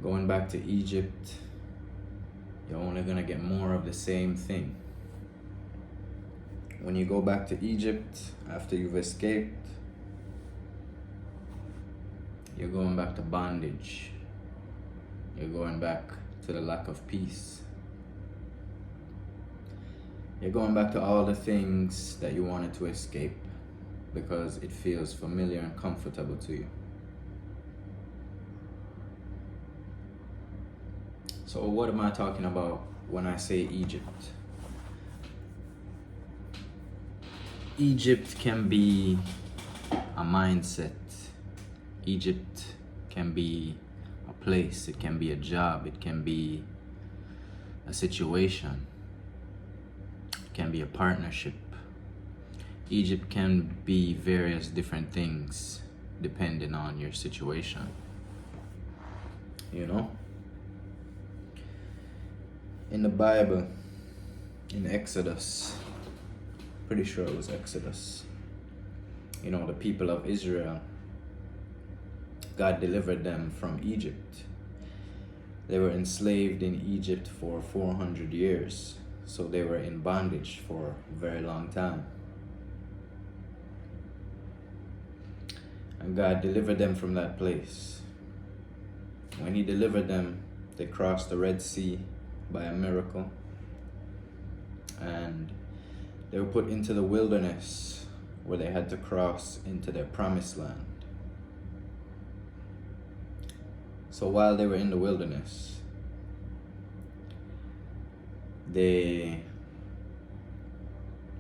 Going back to Egypt, you're only gonna get more of the same thing. When you go back to Egypt after you've escaped, you're going back to bondage. You're going back to the lack of peace. You're going back to all the things that you wanted to escape because it feels familiar and comfortable to you. So what am I talking about when I say Egypt? Egypt can be a mindset. Egypt can be a place, it can be a job, it can be a situation, it can be a partnership. Egypt can be various different things depending on your situation. You know? In the Bible, in Exodus, pretty sure it was Exodus, you know, the people of Israel, God delivered them from Egypt. They were enslaved in Egypt for 400 years, so they were in bondage for a very long time. And God delivered them from that place. When He delivered them, they crossed the Red Sea by a miracle, and they were put into the wilderness where they had to cross into their promised land. So while they were in the wilderness, they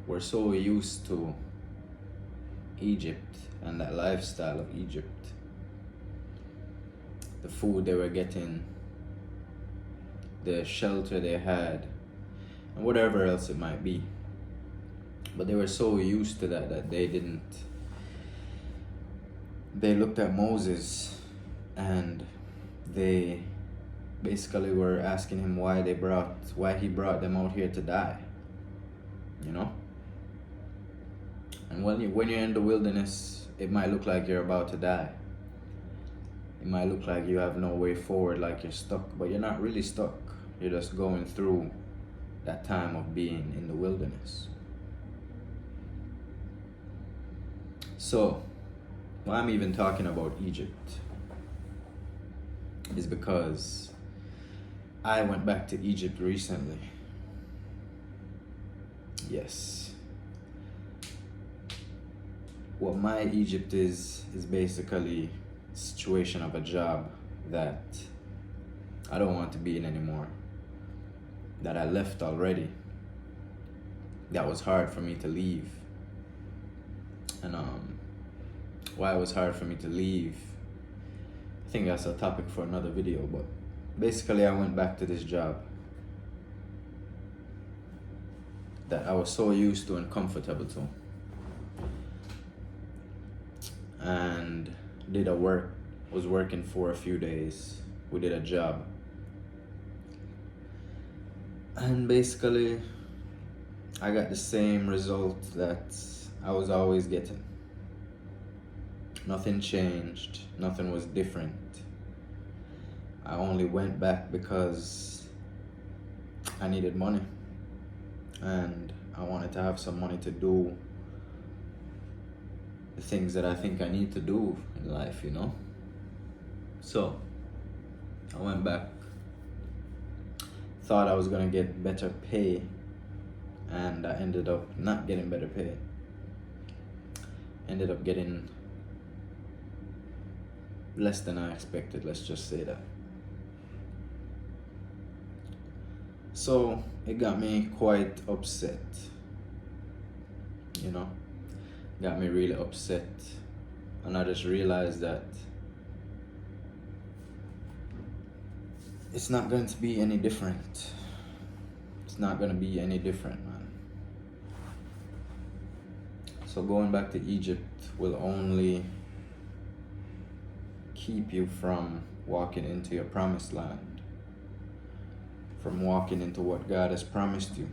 were so used to Egypt and that lifestyle of Egypt, the food they were getting, the shelter they had, and whatever else it might be. But they were so used to that they looked at Moses and they basically were asking him why he brought them out here to die, you know? And when you're in the wilderness, it might look like you're about to die. It might look like you have no way forward, like you're stuck, but you're not really stuck. You're just going through that time of being in the wilderness. So, why I'm even talking about Egypt is because I went back to Egypt recently. Yes. What my Egypt is basically a situation of a job that I don't want to be in anymore, that I left already, that was hard for me to leave. And why it was hard for me to leave, I think that's a topic for another video, but basically I went back to this job that I was so used to and comfortable to, and was working for a few days. We did a job, and basically I got the same result that I was always getting. Nothing changed, nothing was different. I only went back because I needed money and I wanted to have some money to do the things that I think I need to do in life, you know? So I went back, thought I was gonna get better pay, and I ended up not getting better pay. Ended up getting less than I expected, let's just say that. So it got me quite upset, you know? Got me really upset, and I just realized that it's not going to be any different. It's not going to be any different, man. So going back to Egypt will only keep you from walking into your promised land, from walking into what God has promised you,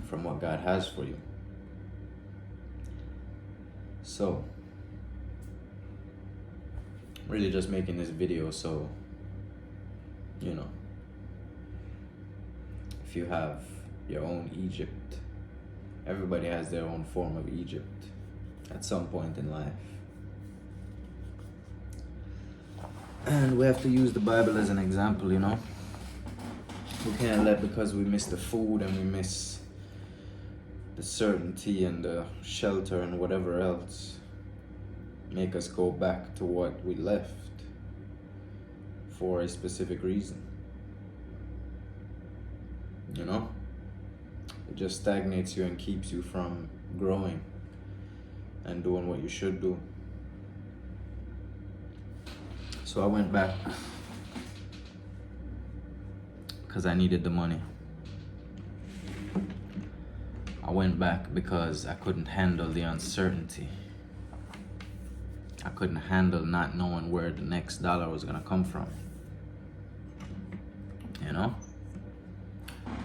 from what God has for you. So really just making this video so, you know, if you have your own Egypt, everybody has their own form of Egypt at some point in life. And we have to use the Bible as an example, you know. We can't let, because we miss the food and we miss the certainty and the shelter and whatever else, make us go back to what we left for a specific reason. You know? It just stagnates you and keeps you from growing and doing what you should do. So I went back because I needed the money. I went back because I couldn't handle the uncertainty. I couldn't handle not knowing where the next dollar was gonna come from. You know?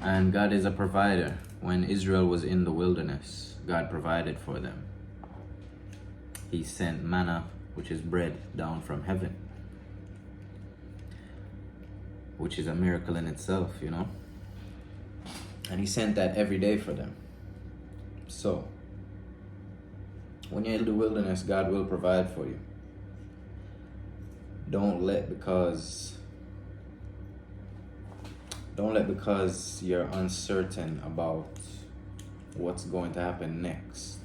And God is a provider. When Israel was in the wilderness, God provided for them. He sent manna, which is bread, down from heaven, which is a miracle in itself, you know? And he sent that every day for them. So, when you're in the wilderness, God will provide for you. Don't let because you're uncertain about what's going to happen next,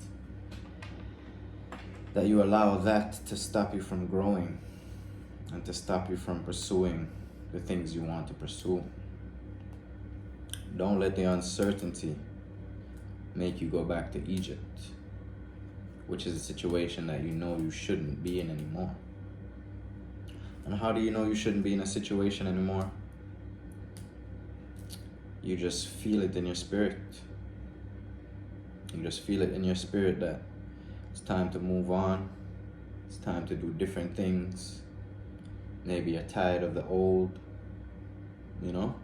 that you allow that to stop you from growing and to stop you from pursuing the things you want to pursue. Don't let the uncertainty make you go back to Egypt, which is a situation that you know you shouldn't be in anymore. And how do you know you shouldn't be in a situation anymore? You just feel it in your spirit. You just feel it in your spirit that it's time to move on. It's time to do different things. Maybe you're tired of the old, you know?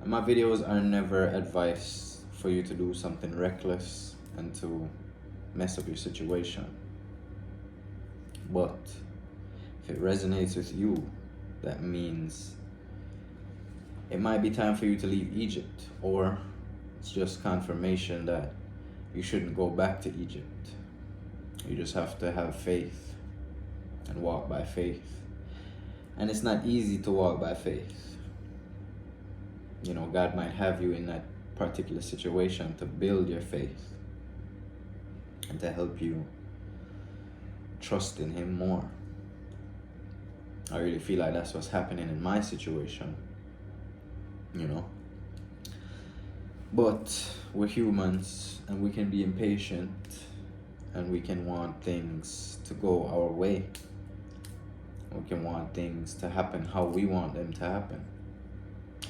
And my videos are never advice for you to do something reckless and to mess up your situation. But if it resonates with you, that means it might be time for you to leave Egypt, or it's just confirmation that you shouldn't go back to Egypt. You just have to have faith and walk by faith. And it's not easy to walk by faith. You know, God might have you in that particular situation to build your faith and to help you trust in Him more. I really feel like that's what's happening in my situation, you know. But we're humans and we can be impatient and we can want things to go our way. We can want things to happen how we want them to happen,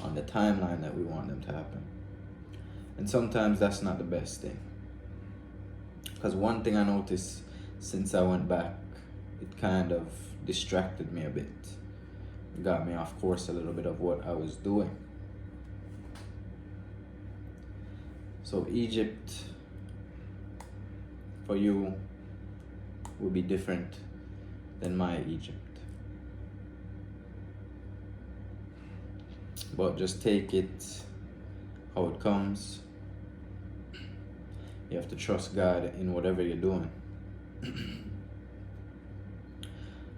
on the timeline that we want them to happen. And sometimes that's not the best thing. Because one thing I noticed since I went back, it kind of distracted me a bit. It got me off course a little bit of what I was doing. So Egypt for you will be different than my Egypt. But just take it how it comes. You have to trust God in whatever you're doing.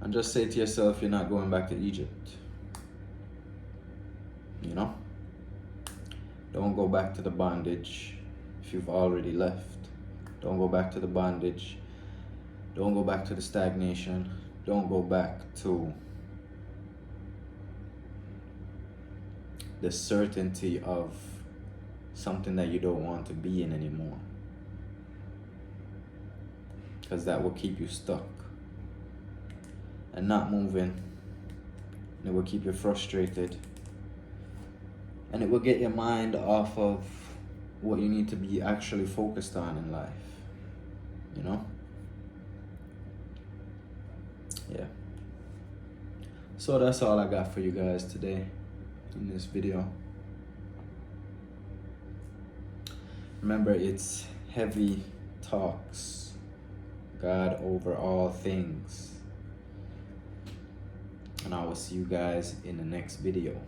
And just say to yourself, you're not going back to Egypt. You know? Don't go back to the bondage if you've already left. Don't go back to the bondage. Don't go back to the stagnation. Don't go back to the certainty of something that you don't want to be in anymore. Because that will keep you stuck and not moving. And it will keep you frustrated. And it will get your mind off of what you need to be actually focused on in life. You know? Yeah. So that's all I got for you guys today in this video. Remember, it's heavy talks. God over all things. and I will see you guys in the next video.